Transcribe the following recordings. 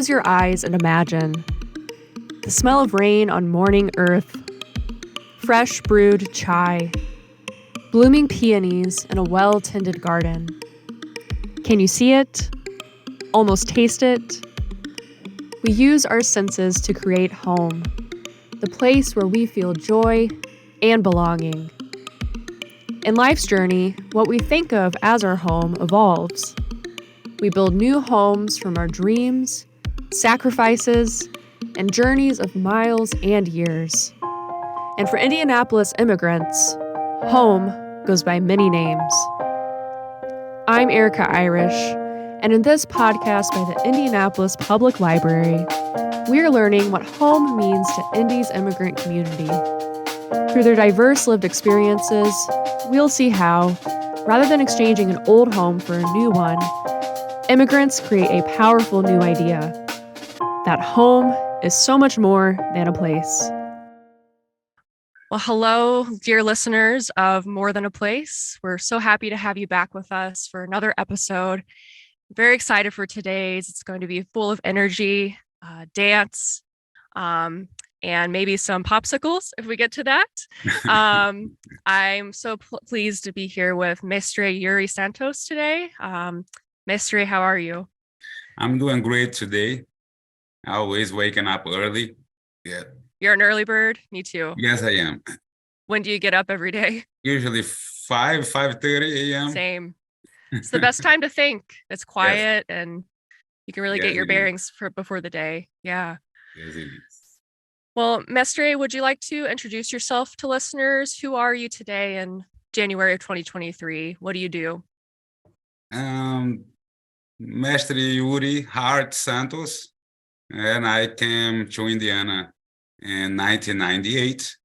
Close your eyes and imagine the smell of rain on morning earth, fresh brewed chai, blooming peonies in a well-tended garden. Can you see it? Almost taste it? We use our senses to create home, the place where we feel joy and belonging. In life's journey, what we think of as our home evolves. We build new homes from our dreams, sacrifices, and journeys of miles and years. And for Indianapolis immigrants, home goes by many names. I'm Erica Irish, and in this podcast by the Indianapolis Public Library, we're learning what home means to Indy's immigrant community. Through their diverse lived experiences, we'll see how, rather than exchanging an old home for a new one, immigrants create a powerful new idea that home is so much more than a place. Well, hello, dear listeners of More Than a Place. We're so happy to have you back with us for another episode. Very excited for today's. It's going to be full of energy, dance, and maybe some popsicles if we get to that. I'm so pleased to be here with Mestre Iuri Santos today. Mestre, how are you? I'm doing great today. Always waking up early. Yeah. You're an early bird? Me too. Yes, I am. When do you get up every day? Usually 5:30 a.m. Same. It's the best time to think. It's quiet and you can really get your bearings before the day. Yeah. Yes, it is. Well, Mestre, would you like to introduce yourself to listeners? Who are you today in January of 2023? What do you do? Mestre Iuri Santos, and I came to Indiana in 1998,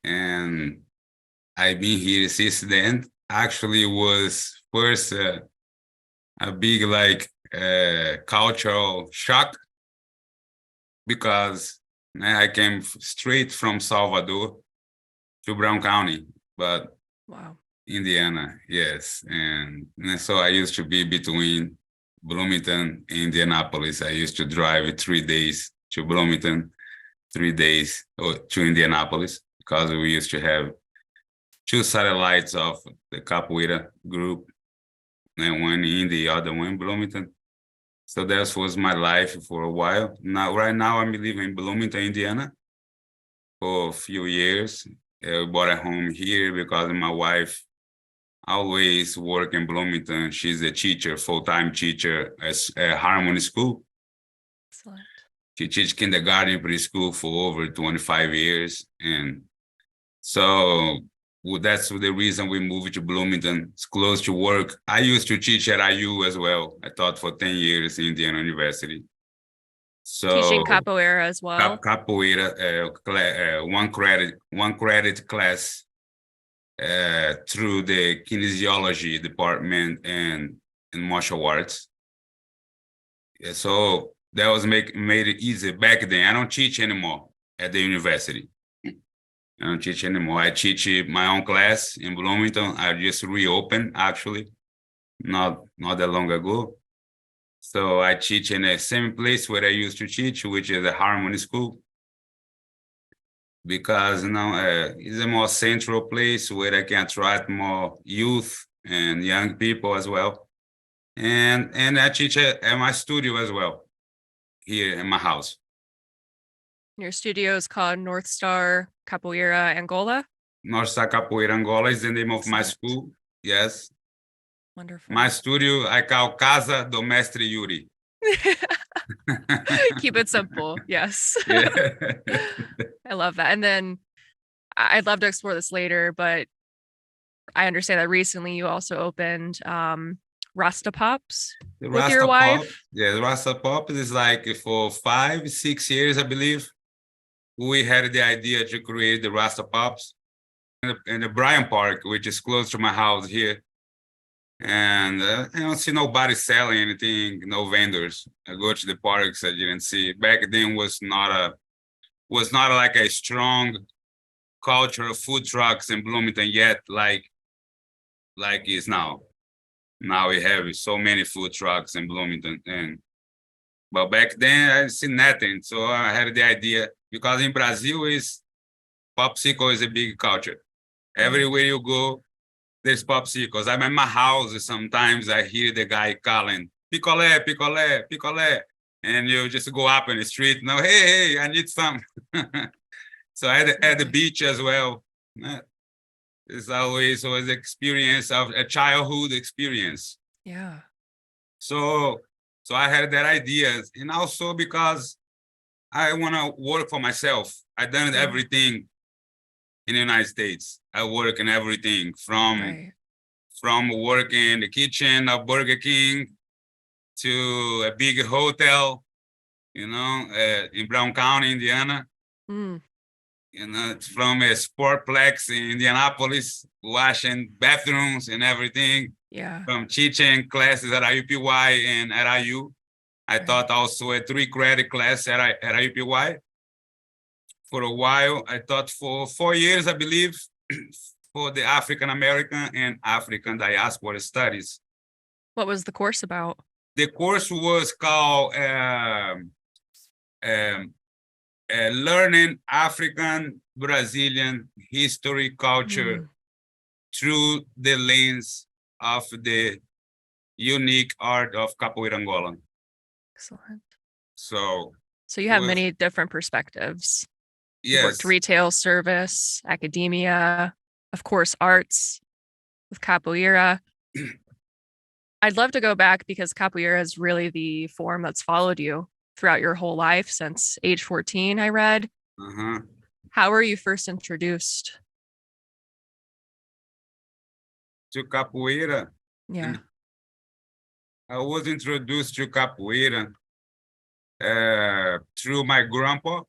and I've been here since then. Actually, was first a big cultural shock because I came straight from Salvador to Brown County, but wow. Indiana, yes. And so I used to be between Bloomington and Indianapolis. I used to drive 3 days to Bloomington, 3 days to Indianapolis, because we used to have 2 satellites of the Capoeira group, and one in Indy, the other one in Bloomington. So that was my life for a while. Right now, I'm living in Bloomington, Indiana, for a few years. We bought a home here because my wife always work in Bloomington. She's a teacher, full-time teacher at Harmony School. Excellent. She teaches kindergarten, preschool for over 25 years. And so that's the reason we moved to Bloomington. It's close to work. I used to teach at IU as well. I taught for 10 years in Indiana University. So teaching capoeira as well? Capoeira, one credit class through the kinesiology department and martial arts. Yeah, so that was made it easy back then. I don't teach anymore at the university. I don't teach anymore. I teach my own class in Bloomington. I just reopened, actually, not that long ago. So I teach in the same place where I used to teach, which is the Harmony School, because it's a more central place where I can attract more youth and young people as well. And I teach at my studio as well, here in my house. Your studio is called North Star Capoeira Angola? North Star Capoeira Angola is the name of my school, yes. Wonderful. My studio, I call Casa do Mestre Iuri. Keep it simple, yes. Yeah. I love that. And then I'd love to explore this later, but I understand that recently you also opened Rasta Pops with your wife. Yeah, the Rasta Pop is for 5-6 years, I believe. We had the idea to create the Rasta Pops in the Bryan Park, which is close to my house here. And I don't see nobody selling anything, no vendors. I go to the parks, I didn't see. Back then was not like a strong culture of food trucks in Bloomington yet, like is now. Now we have so many food trucks in Bloomington, and But back then I didn't see nothing. So I had the idea, because in Brazil popsicle is a big culture. Everywhere you go, there's popsicles. I'm at my house, sometimes I hear the guy calling, picolé, picolé, picolé. And you just go up in the street, no, hey, I need some. So at the beach as well. It's always was experience of a childhood experience. Yeah. So I had that idea, and also because I want to work for myself. I done everything in the United States. I work in everything from working in the kitchen of Burger King to a big hotel, in Brown County, Indiana. From a sportplex in Indianapolis, washing bathrooms and everything. Yeah. From teaching classes at IUPY and at IU. I taught also a 3-credit class at IUPY. For a while, I taught for 4 years, I believe, for the African American and African diaspora studies. What was the course about? The course was called Learning African Brazilian History Culture through the lens of the unique art of Capoeira Angola. Excellent. So you have many different perspectives. Yes. You worked retail, service, academia, of course, arts with Capoeira. I'd love to go back because Capoeira is really the form that's followed you throughout your whole life since age 14, I read. How were you first introduced to Capoeira? Yeah. I was introduced to Capoeira through my grandpa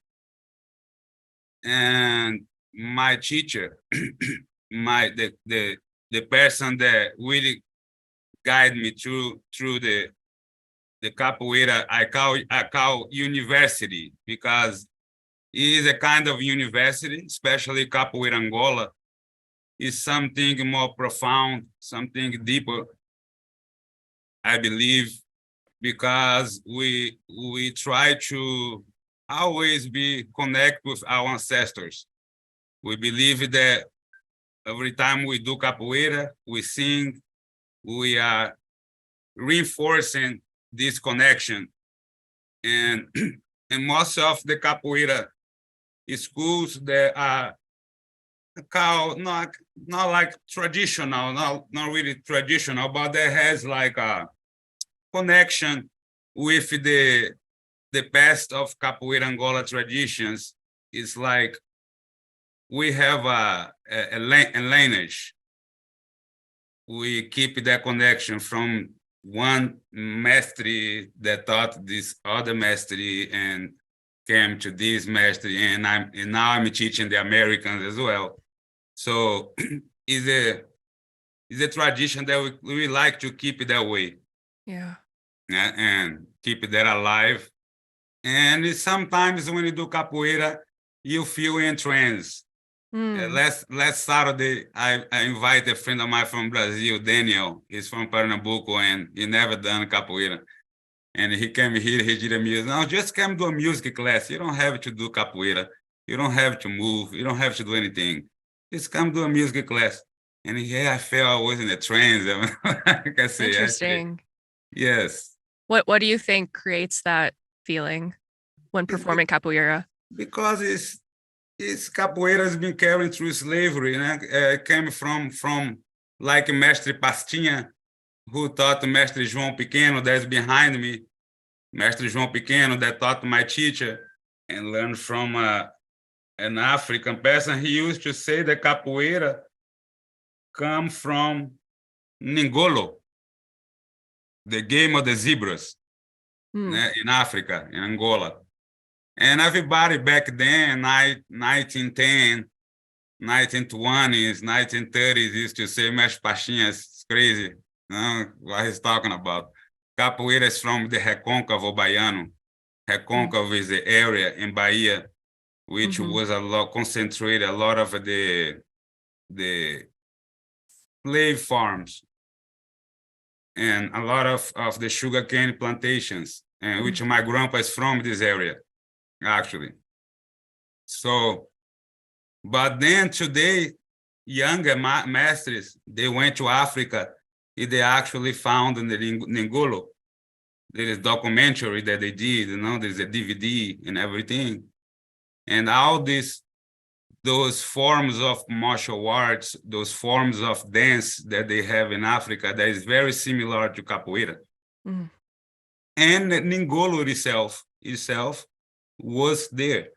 and my teacher, the person that really guided me through the Capoeira. I call university, because it is a kind of university, especially Capoeira Angola, is something more profound, something deeper, I believe, because we try to always be connect with our ancestors. We believe that every time we do Capoeira, we sing, we are reinforcing this connection. And most of the Capoeira schools that are called not like traditional, not really traditional, but that has like a connection with the past of Capoeira Angola traditions. It's like we have a lineage. We keep that connection from one mestre that taught this other mestre and came to this mestre, and now I'm teaching the Americans as well. So it's a tradition that we like to keep it that way. Yeah. And keep that alive. And sometimes when you do Capoeira, you feel in trance. Last Saturday, I invited a friend of mine from Brazil, Daniel. He's from Pernambuco, and he never done Capoeira. And he came here, he did a music. No, just come to a music class. You don't have to do Capoeira. You don't have to move. You don't have to do anything. Just come to a music class. And I felt I was in a trance. Like I say, interesting. Yes. What do you think creates that feeling when performing Capoeira? Because it's Capoeira has been carried through slavery. It came from like Mestre Pastinha, who taught Mestre João Pequeno, that's behind me. Mestre João Pequeno, that taught my teacher, and learned from an African person. He used to say that Capoeira come from Ningolo, the game of the zebras in Africa, in Angola. And everybody back then, 1910, 1920s, 1930s, used to say Mestre Pastinha is crazy. What he's talking about. Capoeira is from the Recôncavo Baiano. Recôncavo is the area in Bahia, which was concentrated a lot of the slave farms and a lot of the sugarcane plantations. and which my grandpa is from this area, actually. So, but then today, younger masters, they went to Africa, and they actually found in the Ngolo. There is documentary that they did, there's a DVD and everything. And all those forms of martial arts, those forms of dance that they have in Africa, that is very similar to capoeira. Mm. And Ngolo itself was there.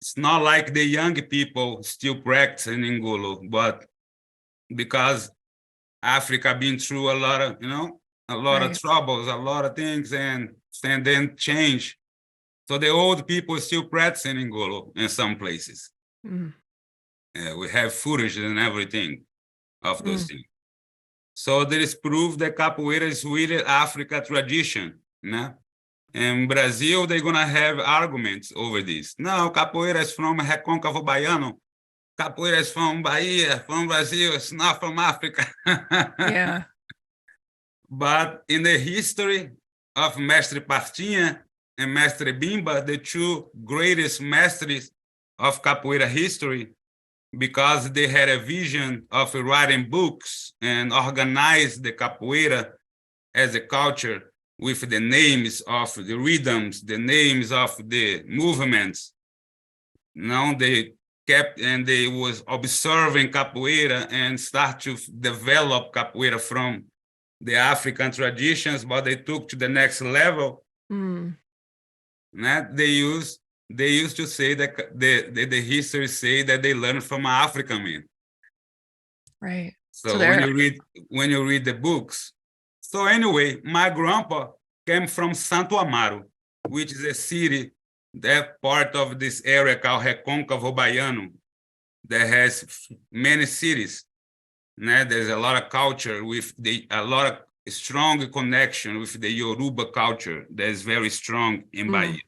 It's not like the young people still practice in Ngolo, but because Africa been through a lot of, right. of troubles, a lot of things, and then change. So the old people still practicing Ngolo in some places. Mm. We have footage and everything of those things. So there is proof that capoeira is really Africa tradition. In Brazil, they're going to have arguments over this. No, capoeira is from Recôncavo Baiano. Capoeira is from Bahia, from Brazil. It's not from Africa. Yeah. But in the history of Mestre Partinha and Mestre Bimba, the two greatest masters of capoeira history, because they had a vision of writing books and organize the capoeira as a culture with the names of the rhythms, the names of the movements. Now they kept and they was observing capoeira and start to develop capoeira from the African traditions, but they took to the next level. Mm. They used to say that the history say that they learned from an African man. Right. So when you read the books. So anyway, my grandpa came from Santo Amaro, which is a city that part of this area called Recôncavo Baiano that has many cities. There's a lot of culture with a lot of strong connection with the Yoruba culture that is very strong in Bahia.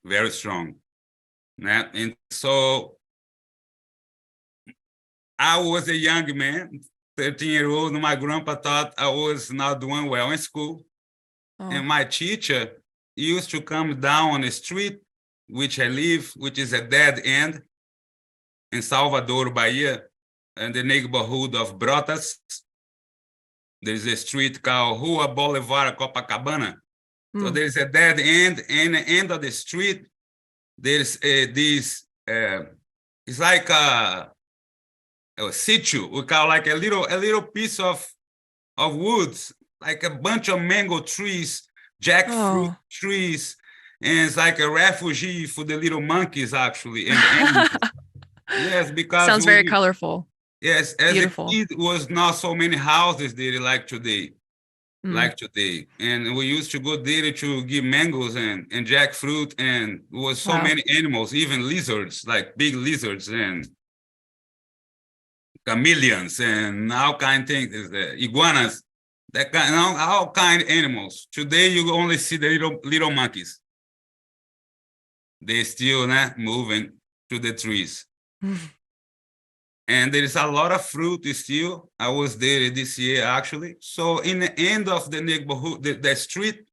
Very strong. And so I was a young man, 13-year-old, and my grandpa thought I was not doing well in school. Oh. And my teacher used to come down on the street, which I live, which is a dead end in Salvador, Bahia, in the neighborhood of Brotas. There's a street called Rua Bolivar Copacabana. So there's a dead end, and the end of the street, there's it's like a situ. We call like a little piece of woods, like a bunch of mango trees, jackfruit trees, and it's like a refugee for the little monkeys, actually. And yes, because sounds very colorful. Yes, as beautiful. A kid, was not so many houses there like today. And we used to go there to give mangoes and jackfruit, and there was so many animals, even lizards, like big lizards and chameleons and all kind of things, iguanas, that kind, all kind of animals. Today you only see the little monkeys. They still not moving to the trees. And there is a lot of fruit still. I was there this year, actually. So in the end of the neighborhood, the street,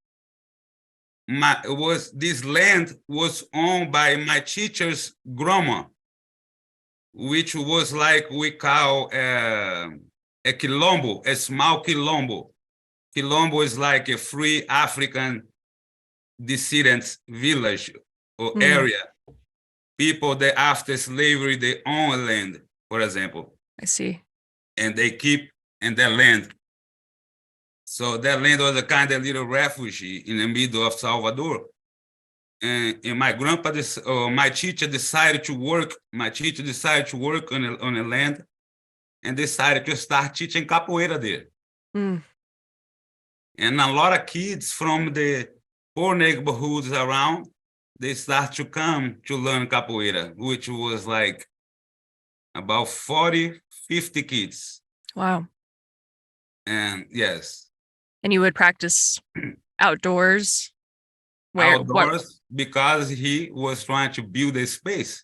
this land was owned by my teacher's grandma, which was like we call a quilombo, a small quilombo. Quilombo is like a free African descendants village or area. People that after slavery, they own land. For example, I see. And they keep in their land. So that land was a kind of little refugee in the middle of Salvador. And my grandpa, my teacher decided to work. My teacher decided to work on the land, and decided to start teaching capoeira there. And a lot of kids from the poor neighborhoods around, they start to come to learn capoeira, which was like about 40, 50 kids. Wow. And yes. And you would practice outdoors? Outdoors, because he was trying to build a space.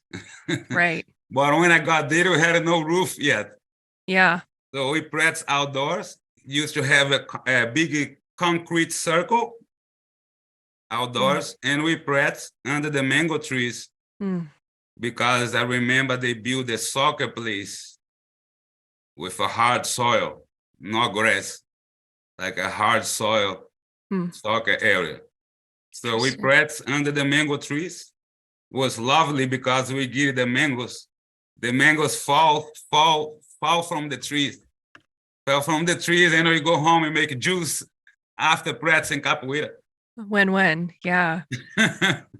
Right. But when I got there, we had no roof yet. Yeah. So we practiced outdoors, used to have a big concrete circle, outdoors, and we practice under the mango trees because I remember they built a soccer place with a hard soil, not grass, like a hard soil soccer area. So we practice under the mango trees. It was lovely because we give the mangoes. The mangoes fall from the trees. Fell from the trees, and we go home and make juice after practicing capoeira. Win-win. Yeah.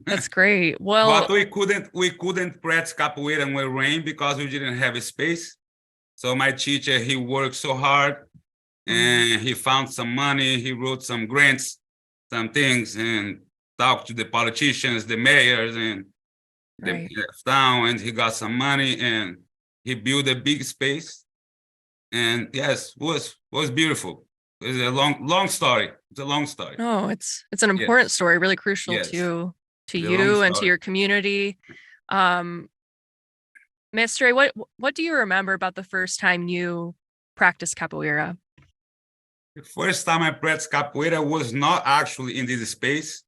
That's great. Well, but we couldn't practice capoeira when it rained because we didn't have a space. So my teacher, he worked so hard, and he found some money. He wrote some grants, some things, and talked to the politicians, the mayors, and the town, and he got some money, and he built a big space. And yes, it was beautiful. It's a long story. It's a long story. Oh, it's an important story, really crucial to you and to your community. Mestre, what do you remember about the first time you practiced capoeira? The first time I practiced capoeira was not actually in this space.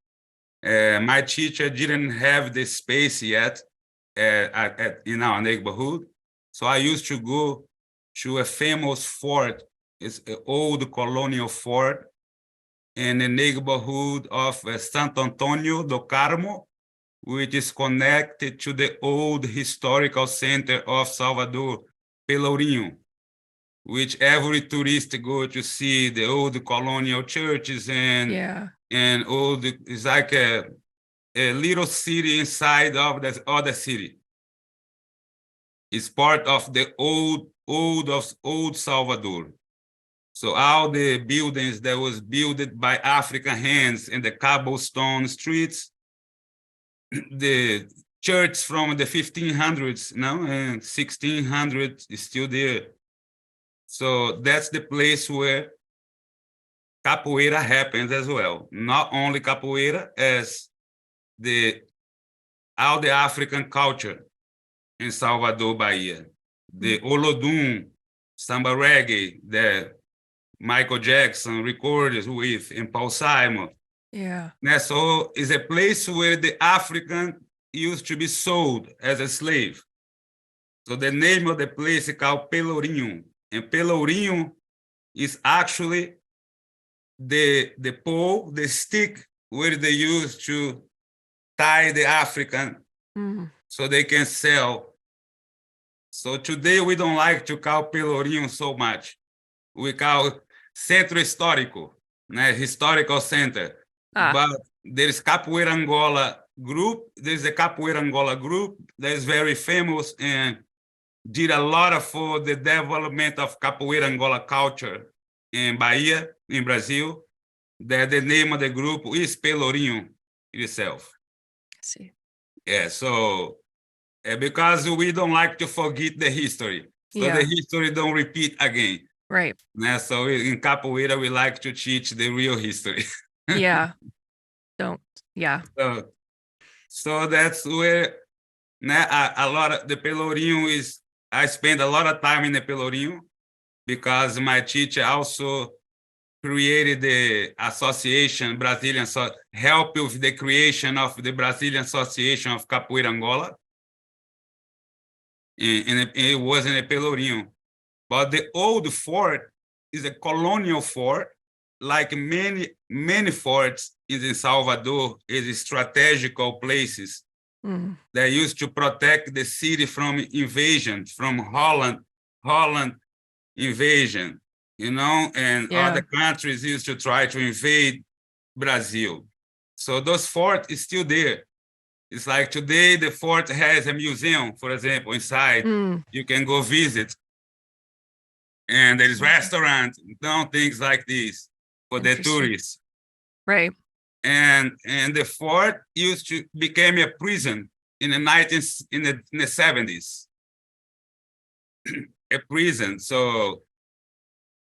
My teacher didn't have the space yet in our neighborhood. So I used to go to a famous fort. It's an old colonial fort in the neighborhood of Santo Antonio do Carmo, which is connected to the old historical center of Salvador, Pelourinho, which every tourist go to see the old colonial churches and old. It's like a little city inside of the other city. It's part of the old Salvador. So all the buildings that was built by African hands in the cobblestone streets, the church from the 1500s, and 1600s is still there. So that's the place where capoeira happens as well. Not only capoeira, as all the African culture in Salvador, Bahia. The Olodum, samba reggae, that Michael Jackson recorded with, and Paul Simon. Yeah. So it's a place where the African used to be sold as a slave. So the name of the place is called Pelourinho. And Pelourinho is actually the pole, the stick where they used to tie the African so they can sell. So today we don't like to call Pelourinho so much. We call Centro Histórico, historical center. But there's Capoeira Angola group. There's a Capoeira Angola group that is very famous and did a lot for the development of Capoeira Angola culture in Bahia, in Brazil. That the name of the group is Pelourinho itself. I see. Yeah, so because we don't like to forget the history. So the history don't repeat again. Right. So in Capoeira, we like to teach the real history. So that's where a lot of the Pelourinho is. I spend a lot of time in the Pelourinho because my teacher also created the association, help with the creation of the Brazilian Association of Capoeira Angola. And it was in a Pelourinho. But the old fort is a colonial fort, like many forts in Salvador, is strategical places that used to protect the city from invasion, from Holland invasion, and other countries used to try to invade Brazil. So those forts is still there. It's like today the fort has a museum, for example, inside. You can go visit. And there is restaurants, things like this for the tourists. Right. And the fort became a prison in the 70s. A prison. So,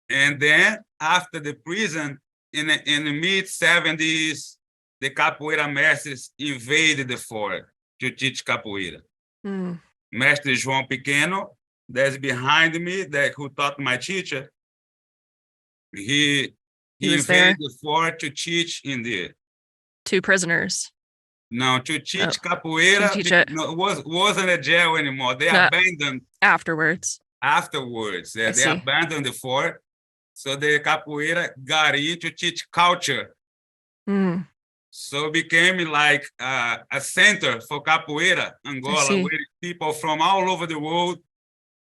and then after the prison, in the mid-70s, the capoeira masters invaded the fort to teach capoeira. Mestre João Pequeno, that's behind me, who taught my teacher, he invaded the fort to teach in there. to prisoners? No, to teach capoeira. To teach it. No, wasn't a jail anymore. They abandoned afterwards. Afterwards, yeah, they abandoned the fort. So the capoeira got in to teach culture. So it became like a center for capoeira, Angola, where people from all over the world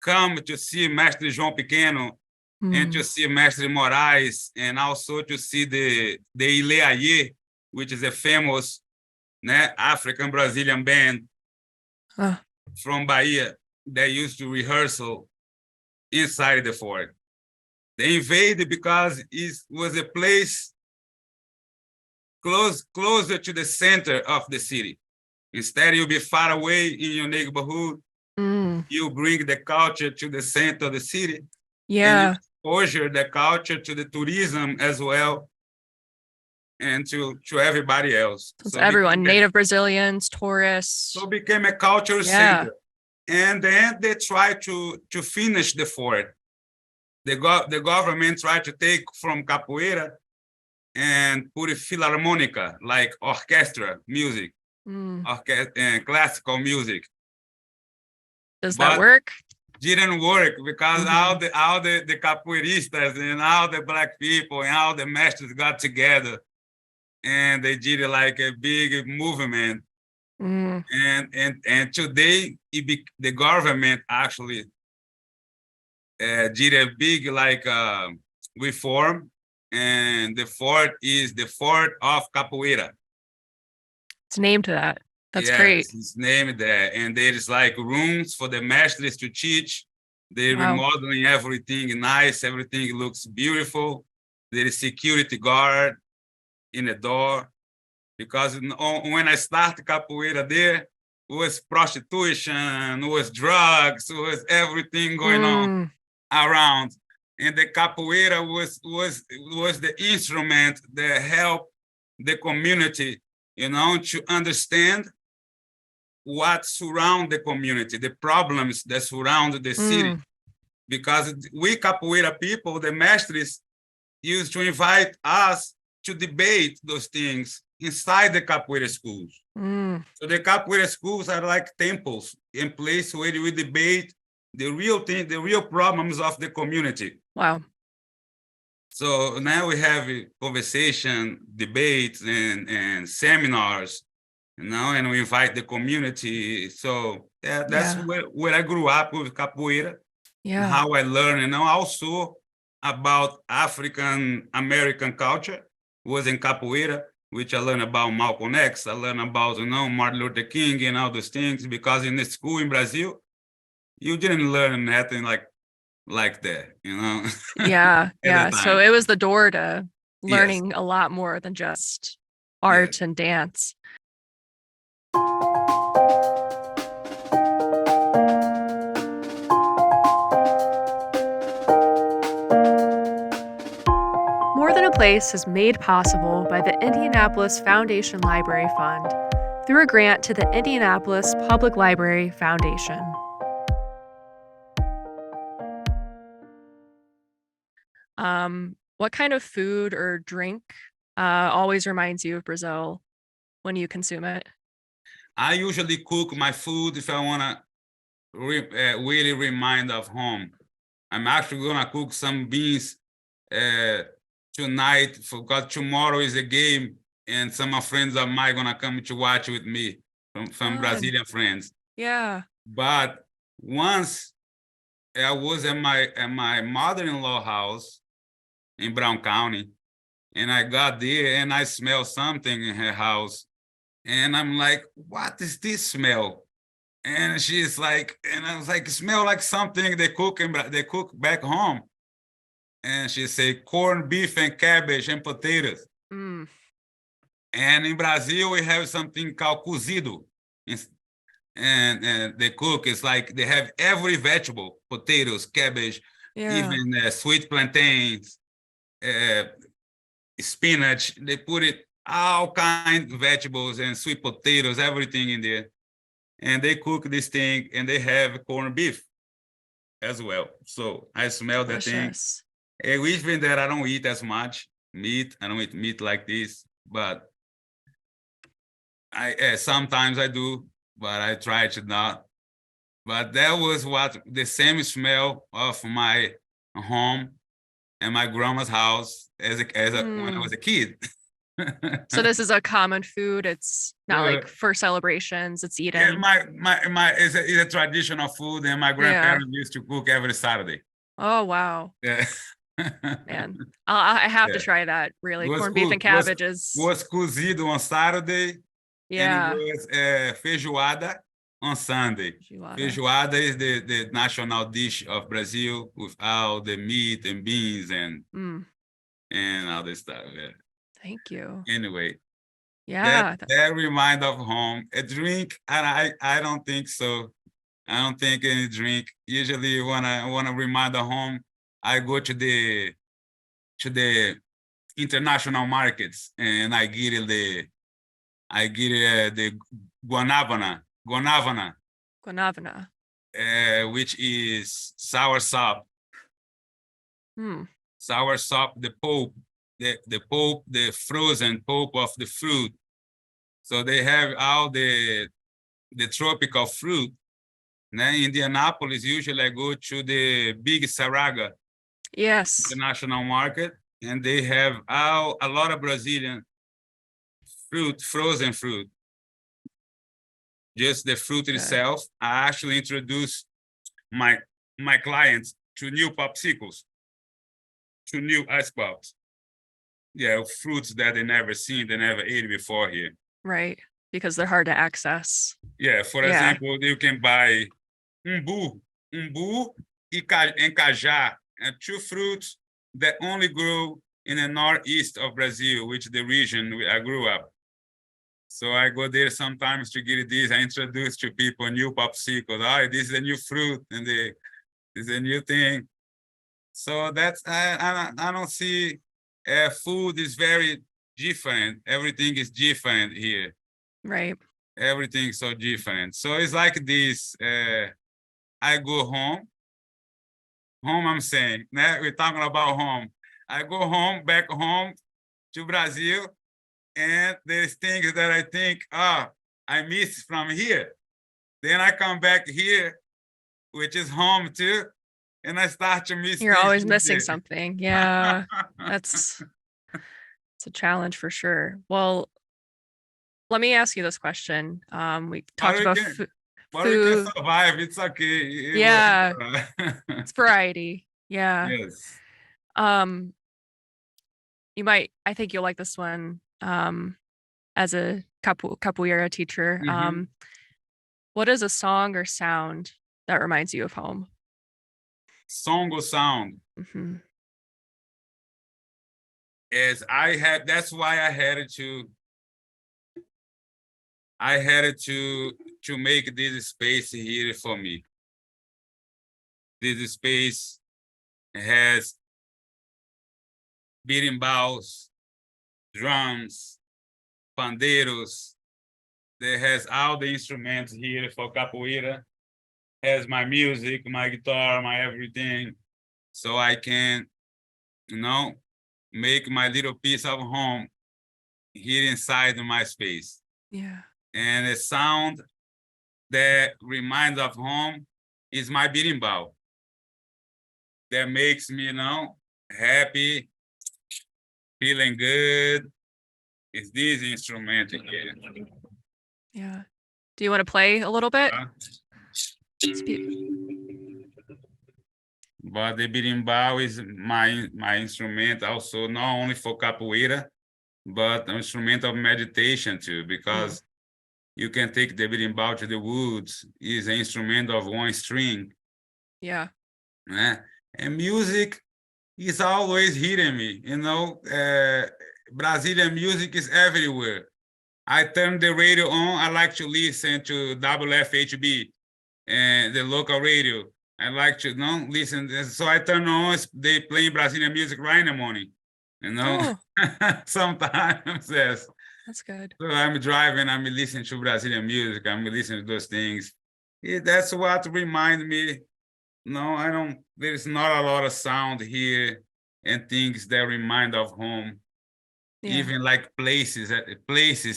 come to see Mestre João Pequeno and to see Mestre Moraes, and also to see the Ileaie, which is a famous African Brazilian band from Bahia that used to rehearsal inside the fort. They invaded because it was a place closer to the center of the city. Instead, you'll be far away in your neighborhood. You bring the culture to the center of the city. And exposure the culture to the tourism as well, and to everybody else. So everyone, native Brazilians, tourists. So it became a cultural center. And then they tried to finish the fort. The government tried to take from capoeira and put a philharmonica, like orchestra music, and classical music. Does that work? Didn't work because all the capoeiristas and all the black people and all the masters got together, and they did like a big movement. And today the government actually did a big reform, and the fort is the Fort of Capoeira. It's named that. That's great. It's named that, and there is like rooms for the masters to teach. They're remodeling everything nice. Everything looks beautiful. There is security guard in the door, because when I started capoeira there, it was prostitution, it was drugs, it was everything going on around. And the capoeira was the instrument that helped the community, to understand what surround the community, the problems that surround the city. Because we capoeira people, the mestres, used to invite us to debate those things inside the capoeira schools. So the capoeira schools are like temples, in place where we debate the real thing, the real problems of the community. Wow. So now we have a conversation, debates, and seminars, and we invite the community. So that's where I grew up with capoeira. How I learned, also about African American culture was in capoeira, which I learned about Malcolm X. I learned about Martin Luther King and all those things, because in the school in Brazil, you didn't learn nothing like that, So it was the door to learning a lot more than just art and dance. More Than a Place is made possible by the Indianapolis Foundation Library Fund through a grant to the Indianapolis Public Library Foundation. What kind of food or drink always reminds you of Brazil when you consume it? I usually cook my food if I want to really remind of home. I'm actually going to cook some beans tonight, because tomorrow is a game, and some of friends of mine going to come to watch with me, from Brazilian friends. But once I was at my mother-in-law house in Brown County, and I got there and I smelled something in her house, and I'm like, what is this smell? And she's like, and I was like, it smells like something they cook back home. And she said, corned beef and cabbage and potatoes. And in Brazil, we have something called cozido. And they cook, it's like they have every vegetable, potatoes, cabbage, even sweet plantains, spinach. They put it, all kinds of vegetables and sweet potatoes, everything in there. And they cook this thing, and they have corned beef as well. So I smell that thing. And even that I don't eat as much meat. I don't eat meat like this, but Sometimes I do, but I try to not. But that was what the same smell of my home and my grandma's house when I was a kid. So this is a common food. It's not like Uh, for celebrations. It's yeah, eaten. my it's a traditional food, and my Yeah. grandparents used to cook every Saturday. Oh, wow. Yeah. Man, I have to Yeah. try that. Really, Was corned beef co- and was cabbage is, was cozido on Saturday, and it yeah. was feijoada on Sunday. Feijoada. Feijoada is the national dish of Brazil with all the meat and beans and all this stuff. Yeah. Thank you. Anyway, Yeah. that remind of home. A drink, and I don't think so. I don't think any drink. Usually, when I want to remind of home, I go to the international markets and I get the guanabana, Guanabana. which is sour sop. Hmm. Sour sop, the pulp, the pulp, the frozen pulp of the fruit. So they have all the tropical fruit. Now, in Indianapolis, usually I go to the big Saraga, Yes. the national market, and they have a lot of Brazilian fruit, frozen fruit. Just the fruit itself. I actually introduce my clients to new popsicles, to new ice pops. Yeah, fruits that they never seen, they never ate before here. Right. Because they're hard to access. Yeah, for example, you can buy umbu and cajá, and two fruits that only grow in the northeast of Brazil, which is the region I grew up. So I go there sometimes to get this. I introduce to people new popsicles. Oh, this is a new fruit, and this is a new thing. So that's I don't see. Food is very different. Everything is different here. Right. Everything's so different. So it's like this. I go home. Home, I'm saying. We're talking about home. I go home, back home to Brazil, and there's things that I think, I miss from here. Then I come back here, which is home too, and I start to miss. You're always missing something. Yeah. It's a challenge for sure. Well, let me ask you this question. We talked about food. But we can survive. It's okay. Yeah. It's variety. Yeah. Yes. You might, I think you'll like this one. As a capoeira teacher, what is a song or sound that reminds you of home? Song or sound? Yes, that's why I had to make this space here for me. This space has berimbau's, drums, pandeiros. There has all the instruments here for capoeira. Has my music, my guitar, my everything. So I can, make my little piece of home here inside my space. Yeah. And a sound that reminds of home is my berimbau. That makes me, happy, feeling good. It's this instrument again. Yeah. Do you want to play a little bit? But the berimbau is my instrument also, not only for capoeira, but an instrument of meditation too, because you can take the berimbau to the woods. It's an instrument of one string. Yeah. And music is always hitting me. Brazilian music is everywhere. I turn the radio on. I like to listen to WFHB and the local radio. I like to listen. So I turn on. They play Brazilian music right in the morning. Sometimes, yes. That's good. So I'm driving. I'm listening to Brazilian music. I'm listening to those things. That's what reminds me. No, I don't. There's not a lot of sound here and things that remind of home. Yeah. Even like places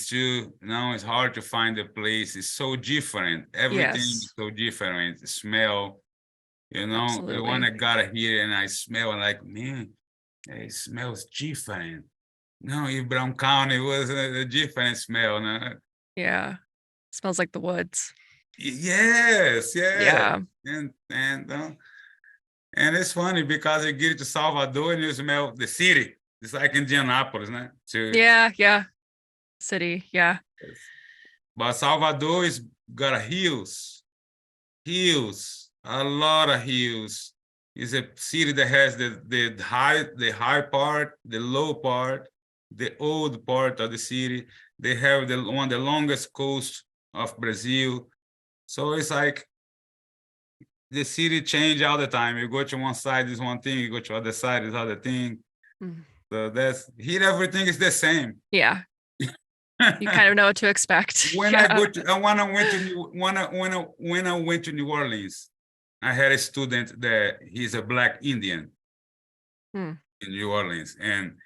too, it's hard to find a place. It's so different. Everything is Yes. so different. The smell, the one Absolutely. I got here and I smell like, man, it smells different. No, in Brown County was a different smell. No? Yeah. Smells like the woods. Yes, yes. Yeah. And it's funny because you get to Salvador and you smell the city. It's like Indianapolis, né? Yeah. Yeah. City. Yeah. But Salvador is got hills, a lot of hills. It's a city that has the high part, the low part, the old part of the city. They have one of the longest coast of Brazil. So it's like the city change all the time. You go to one side is one thing, you go to other side is other thing. Mm. So that's here. Everything is the same. Yeah. You kind of know what to expect. When I go to when I went to when I went to New Orleans, I had a student that he's a Black Indian in New Orleans, and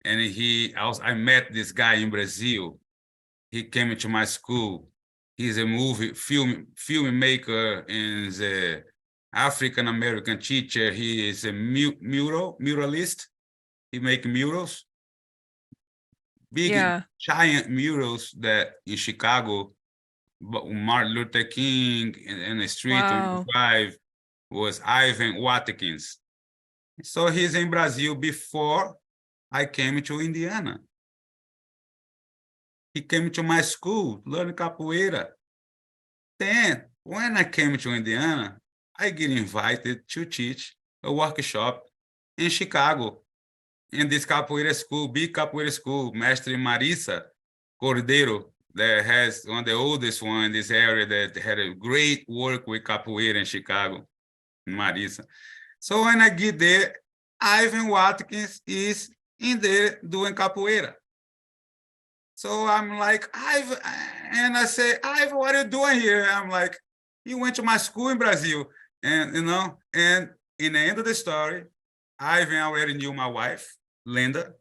I met this guy in Brazil. He came to my school. He's a filmmaker and is a African American teacher. He is a muralist. He make murals, big giant murals that in Chicago, but Martin Luther King in the street on Drive was Ivan Watkins. So he's in Brazil before I came to Indiana. He came to my school, learn capoeira. Then, when I came to Indiana, I get invited to teach a workshop in Chicago, in this capoeira school, big capoeira school, Mestre Marisa Cordeiro, that has one of the oldest one in this area that had a great work with capoeira in Chicago, Marisa. So when I get there, Ivan Watkins is in there doing capoeira. So I'm like, Ivan, and I say, Ivan, what are you doing here? I'm like, you went to my school in Brazil. And, and in the end of the story, Ivan already knew my wife, Linda,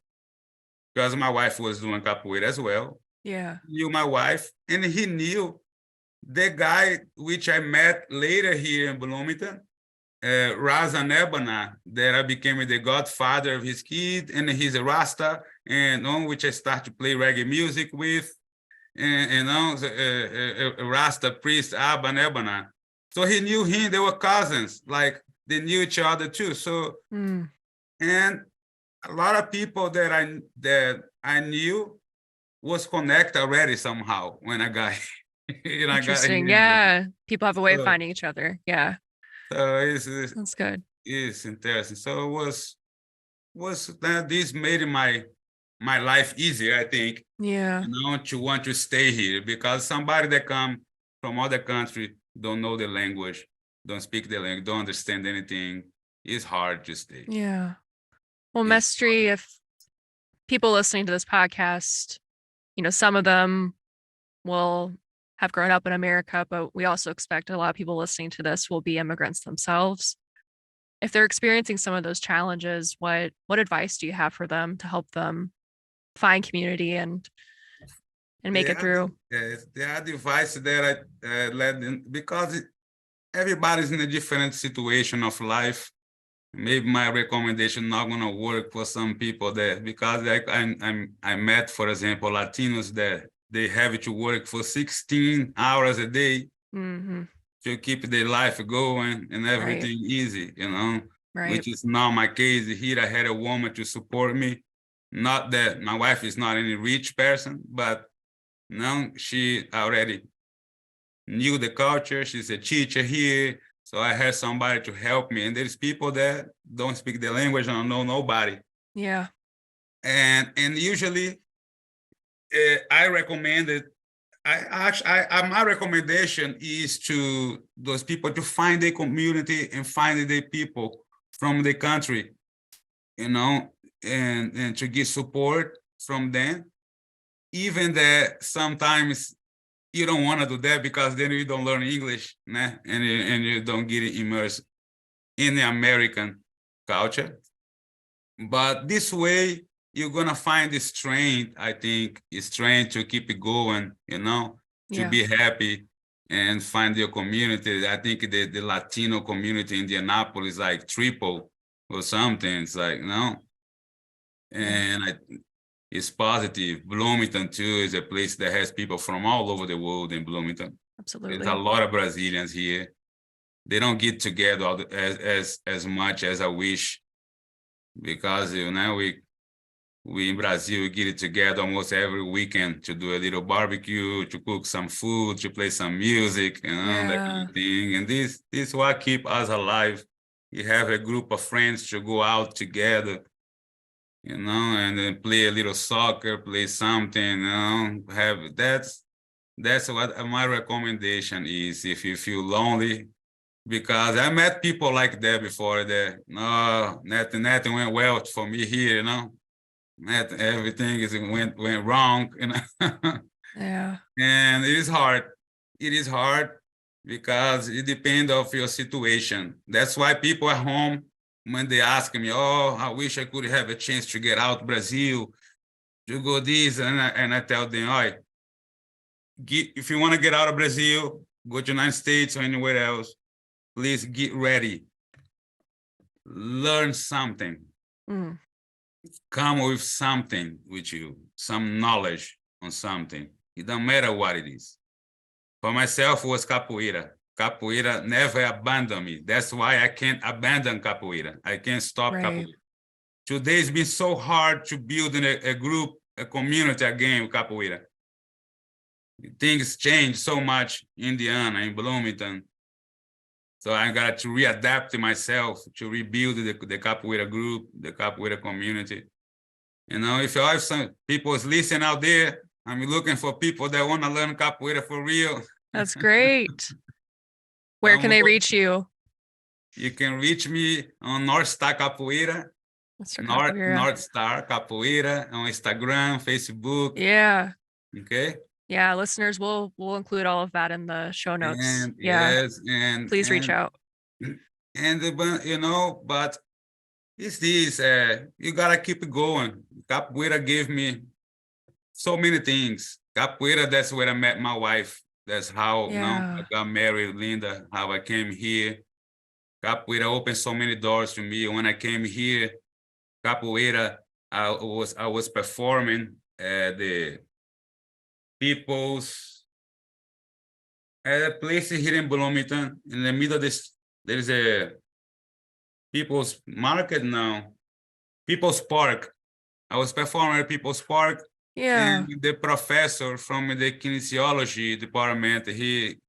because my wife was doing capoeira as well. Yeah. He knew my wife, and he knew the guy which I met later here in Bloomington, Raza Nebana, that I became the godfather of his kid, and he's a Rasta, and on which I start to play reggae music with, and a Rasta priest, Abba Nebana. So he knew him, they were cousins, like they knew each other too. So, and a lot of people that I knew was connected already somehow when I got here. Interesting. Yeah. People have a way of finding each other. Yeah. So that's good. It's interesting. So it was this made my life easier, I think. Yeah. To want to stay here, because somebody that come from other country don't know the language, don't speak the language, don't understand anything. It's hard to stay. Yeah. Well, Mestre, if people listening to this podcast, some of them will have grown up in America, but we also expect a lot of people listening to this will be immigrants themselves. If they're experiencing some of those challenges, what advice do you have for them to help them find community and make it through? The advice that I led them, because everybody's in a different situation of life. Maybe my recommendation not gonna work for some people there, because I met, for example, Latinos that they have to work for 16 hours a day to keep their life going and everything easy, which is not my case. Here I had a woman to support me. Not that my wife is not any rich person, but she already knew the culture. She's a teacher here. So I had somebody to help me. And there's people that don't speak the language and don't know nobody. Yeah. And usually I recommended, my recommendation is to those people to find a community and find the people from the country, and to get support from them. Even that sometimes you don't want to do that, because then you don't learn English, and you don't get immersed in the American culture. But this way, you're gonna find the strength, I think, strength to keep it going, to be happy and find your community. I think the Latino community in Indianapolis like triple or something. It's like, and it's positive. Bloomington too is a place that has people from all over the world in Bloomington. Absolutely. There's a lot of Brazilians here. They don't get together as much as I wish, because we in Brazil, we get it together almost every weekend to do a little barbecue, to cook some food, to play some music, that kind of thing. And this is what keep us alive. You have a group of friends to go out together, and then play a little soccer, play something, that's what my recommendation is. If you feel lonely, because I met people like that before that, nothing went well for me here, everything went wrong, Yeah. And it is hard. It is hard because it depends of your situation. That's why people at home, when they ask me, I wish I could have a chance to get out Brazil, to go this, and I tell them, if you want to get out of Brazil, go to the United States or anywhere else, please get ready. Learn something. Come with something with you, some knowledge on something. It don't matter what it is. For myself, it was capoeira. Capoeira never abandoned me. That's why I can't abandon capoeira. I can't stop capoeira. Today it's been so hard to build a group, a community again with capoeira. Things change so much in Indiana, in Bloomington. So I got to readapt myself to rebuild the capoeira group, the capoeira community. If you have some people listening out there, I'm looking for people that want to learn capoeira for real. That's great. Where can they reach you? You can reach me on North Star Capoeira. North Star Capoeira on Instagram, Facebook. Yeah. Okay. Yeah, listeners, we'll include all of that in the show notes. And, yes, and please reach out. But it's this. You gotta keep it going. Capoeira gave me so many things. Capoeira, that's where I met my wife. That's how I got married, Linda. How I came here. Capoeira opened so many doors to me. When I came here, capoeira, I was performing at the People's at a place here in Bloomington. In the middle of this, there is a People's Market now, People's Park. I was performing at People's Park. Yeah. And the professor from the kinesiology department, he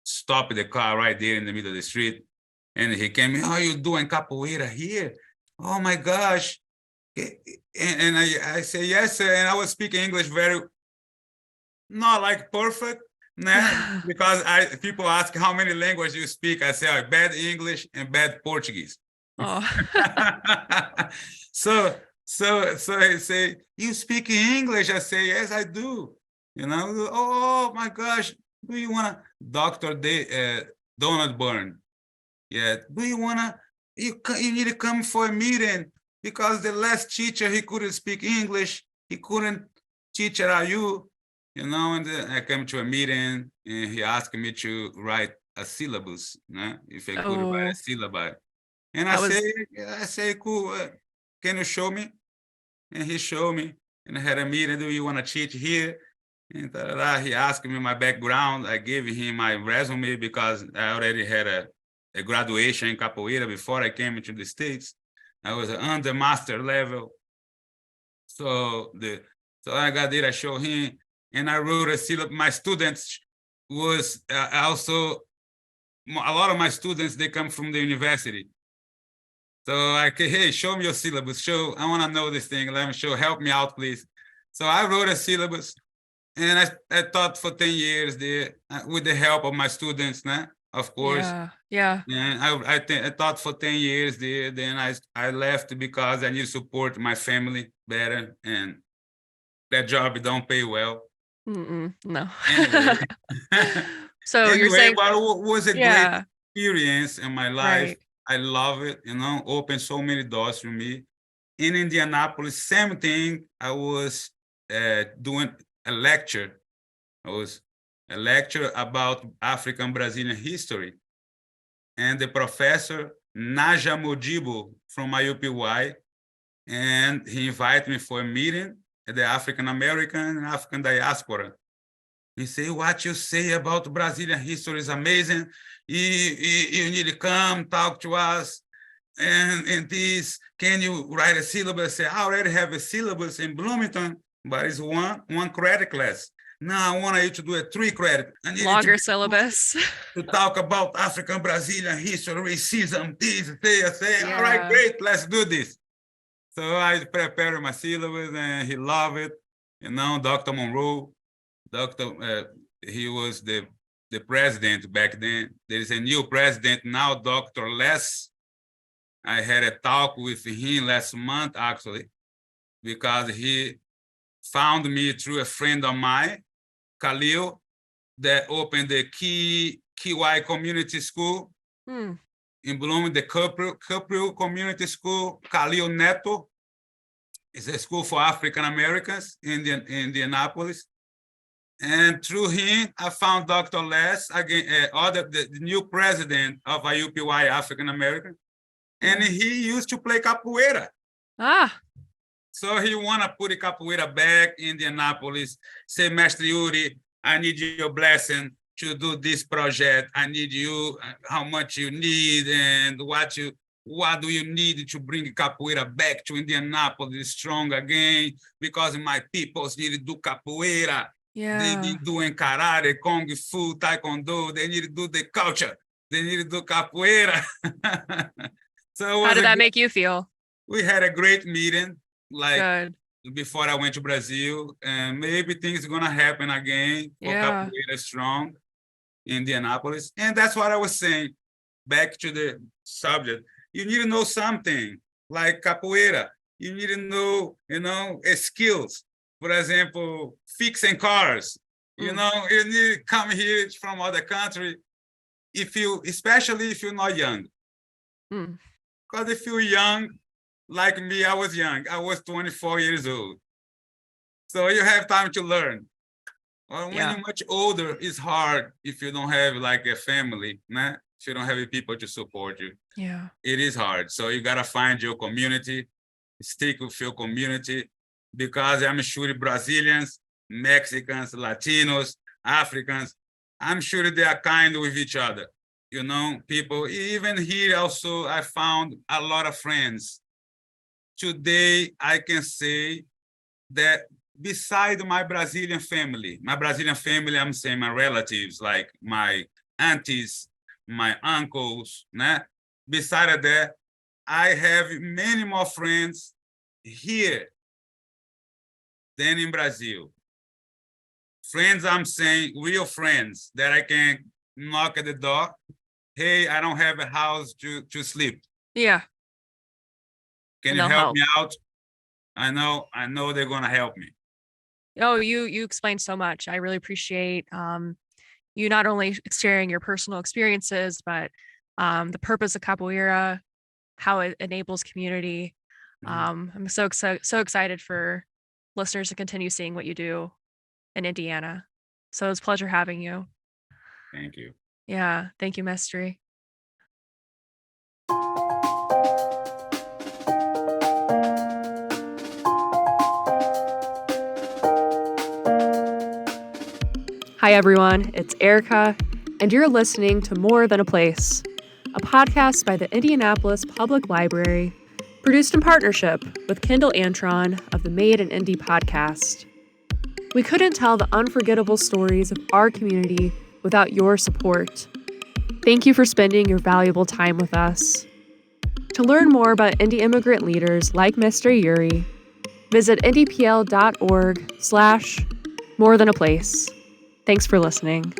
stopped the car right there in the middle of the street. And he came, "How are you doing capoeira here? Oh my gosh." And I say, "Yes, sir." And I was speaking English not like perfect, because people ask how many languages you speak. I say bad English and bad Portuguese. Oh. So I say, "You speak English?" I say, "Yes, I do." Oh my gosh, do you want to, Dr. Donald Byrne? Yeah, do you want to, you need to come for a meeting, because the last teacher, he couldn't speak English. He couldn't teach at IU. And then I came to a meeting and he asked me to write a syllabus, if I could write a syllabus. And I say, "Cool, can you show me?" And he showed me, and I had a meeting. "Do you want to teach here?" And he asked me my background. I gave him my resume because I already had a graduation in capoeira before I came into the States. I was under master level. So I got there, I showed him, and I wrote a syllabus. My students was also, a lot of my students, they come from the university. So hey, show me your syllabus. I want to know this thing. Let me show, help me out, please. So I wrote a syllabus, and I taught for 10 years there with the help of my students, of course. Yeah. And I taught for 10 years there. Then I left because I need to support my family better, and that job don't pay well. No. Anyway. So you're saying, but it was a great experience in my life. Right. I love it, opened so many doors for me. In Indianapolis, same thing. I was doing a lecture. I was a lecture about African Brazilian history. And the professor, Naja Modibo from IUPY, and he invited me for a meeting at the African American and African diaspora. He said, what you say about Brazilian history is amazing. You need to come talk to us. And this, can you write a syllabus? I say, I already have a syllabus in Bloomington, but it's one credit class. Now I want you to do a 3 credit. Longer syllabus. To talk about African Brazilian history, racism, this. I say, all right, great, let's do this. So I prepared my syllabus and he loved it. Dr. Monroe, he was the president back then. There is a new president now, Dr. Les. I had a talk with him last month, actually, because he found me through a friend of mine, Khalil, that opened the Kiwai Community School in Bloomington, the Caprio Community School. Khalil Neto is a school for African Americans in Indianapolis. And through him, I found Dr. Les, again, the new president of IUPY African American. And he used to play capoeira. So he want to put the capoeira back in Indianapolis. Say, Mestre Iuri, I need your blessing to do this project. I need you, how much you need, and what do you need to bring capoeira back to Indianapolis strong again? Because my peoples need to do capoeira. They need doing karate, kung fu, taekwondo. They need to do the culture. They need to do capoeira. So how did that make you feel? We had a great meeting, Good. Before I went to Brazil, and maybe things are gonna happen again for capoeira strong in Indianapolis. And that's what I was saying. Back to the subject, you need to know something like capoeira. You need to know, skills. For example, fixing cars. You need to come here from other country, especially if you're not young. Because if you're young, like me, I was young. I was 24 years old. So you have time to learn. Or when you're much older, it's hard if you don't have like a family, nah? If you don't have people to support you. Yeah. It is hard. So you got to find your community, stick with your community, because I'm sure Brazilians, Mexicans, Latinos, Africans, I'm sure they are kind with each other. People, even here also, I found a lot of friends. Today, I can say that beside my Brazilian family, I'm saying my relatives, like my aunties, my uncles, nah? Beside that, I have many more friends here than in Brazil. Friends, I'm saying real friends that I can knock at the door. Hey, I don't have a house to sleep. Yeah. Can you help me out? I know they're gonna help me. Oh, you explained so much. I really appreciate you not only sharing your personal experiences, but the purpose of capoeira, how it enables community. I'm so excited for listeners to continue seeing what you do in Indiana. So it's a pleasure having you. Thank you. Yeah. Thank you, Mestre. Hi, everyone. It's Erica, and you're listening to More Than a Place, a podcast by the Indianapolis Public Library, produced in partnership with Kendall Antron of the Made in Indy podcast. We couldn't tell the unforgettable stories of our community without your support. Thank you for spending your valuable time with us. To learn more about Indy immigrant leaders like Mestre Iuri, visit IndyPL.org/morethan-a-place. Thanks for listening.